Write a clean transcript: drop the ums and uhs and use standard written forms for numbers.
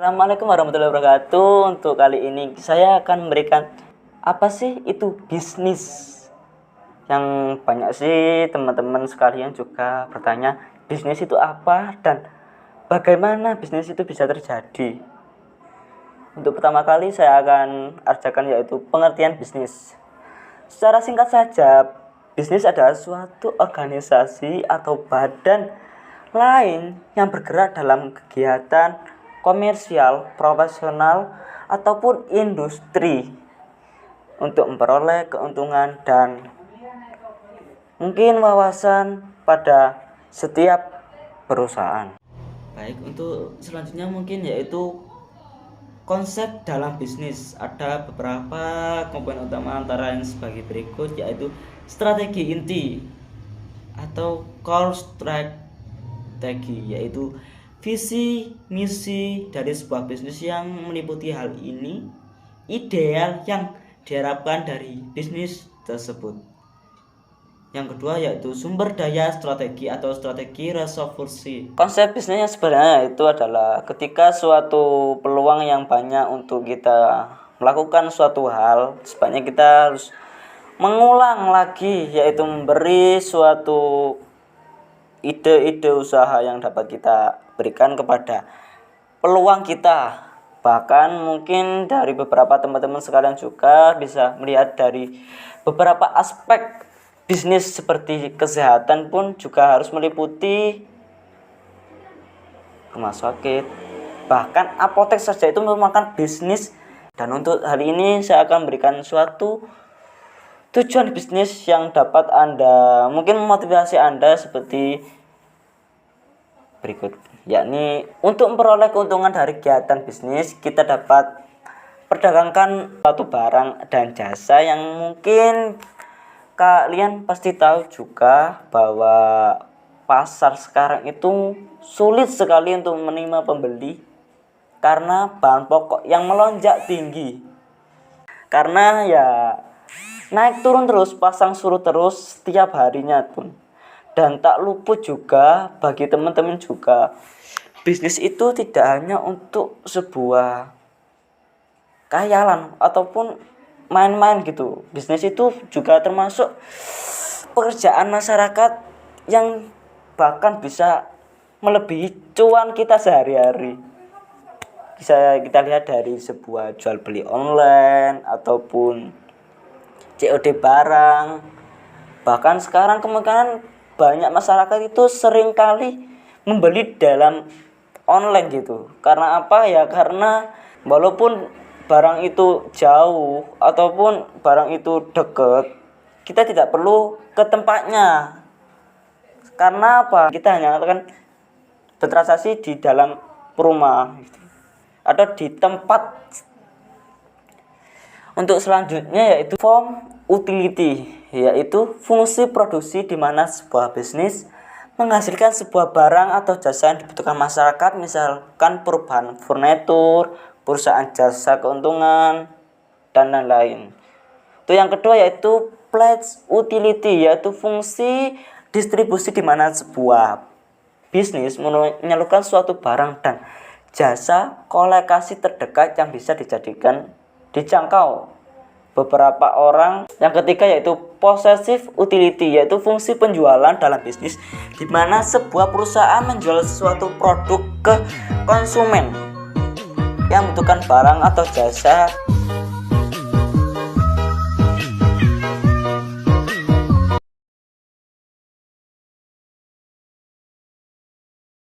Assalamualaikum warahmatullahi wabarakatuh. Untuk kali ini saya akan memberikan apa sih itu bisnis. Yang banyak sih teman-teman sekalian juga bertanya, bisnis itu apa dan bagaimana bisnis itu bisa terjadi. Untuk pertama kali saya akan arjakan yaitu pengertian bisnis. Secara singkat saja, bisnis adalah suatu organisasi atau badan lain yang bergerak dalam kegiatan komersial, profesional, ataupun industri untuk memperoleh keuntungan dan mungkin wawasan pada setiap perusahaan. Baik, untuk selanjutnya mungkin yaitu konsep dalam bisnis. Ada beberapa komponen utama antara yang sebagai berikut, yaitu strategi inti atau core strategi, yaitu visi misi dari sebuah bisnis yang meliputi hal ini, ideal yang diharapkan dari bisnis tersebut. Yang kedua yaitu sumber daya strategi atau strategi resolusi. Konsep bisnisnya sebenarnya itu adalah ketika suatu peluang yang banyak untuk kita melakukan suatu hal, sebaiknya kita harus mengulang lagi, yaitu memberi suatu ide-ide usaha yang dapat kita berikan kepada peluang kita. Bahkan mungkin dari beberapa teman-teman sekalian juga bisa melihat dari beberapa aspek bisnis seperti kesehatan pun juga harus meliputi rumah sakit, bahkan apotek saja itu merupakan bisnis. Dan untuk hal ini saya akan berikan suatu tujuan bisnis yang dapat Anda mungkin memotivasi Anda seperti berikut, yakni untuk memperoleh keuntungan dari kegiatan bisnis kita dapat perdagangkan suatu barang dan jasa yang mungkin kalian pasti tahu juga bahwa pasar sekarang itu sulit sekali untuk menerima pembeli karena bahan pokok yang melonjak tinggi, karena ya naik turun terus, pasang surut terus setiap harinya pun. Dan tak luput juga bagi teman-teman juga, bisnis itu tidak hanya untuk sebuah khayalan ataupun main-main gitu. Bisnis itu juga termasuk pekerjaan masyarakat yang bahkan bisa melebihi cuan kita sehari-hari. Bisa kita lihat dari sebuah jual beli online ataupun COD barang. Bahkan sekarang kemungkinan banyak masyarakat itu sering kali membeli dalam online gitu. Karena apa ya? Karena walaupun barang itu jauh ataupun barang itu dekat, kita tidak perlu ke tempatnya. Karena apa? Kita hanya akan bertransaksi di dalam rumah gitu, atau di tempat. Untuk selanjutnya yaitu form utility, yaitu fungsi produksi di mana sebuah bisnis menghasilkan sebuah barang atau jasa yang dibutuhkan masyarakat, misalkan perubahan furnitur, perusahaan jasa keuntungan, dan lain-lain. Itu yang kedua yaitu place utility, yaitu fungsi distribusi di mana sebuah bisnis menyalurkan suatu barang dan jasa kolekasi terdekat yang bisa dijangkau beberapa orang. Yang ketiga yaitu possessive utility, yaitu fungsi penjualan dalam bisnis di mana sebuah perusahaan menjual sesuatu produk ke konsumen yang membutuhkan barang atau jasa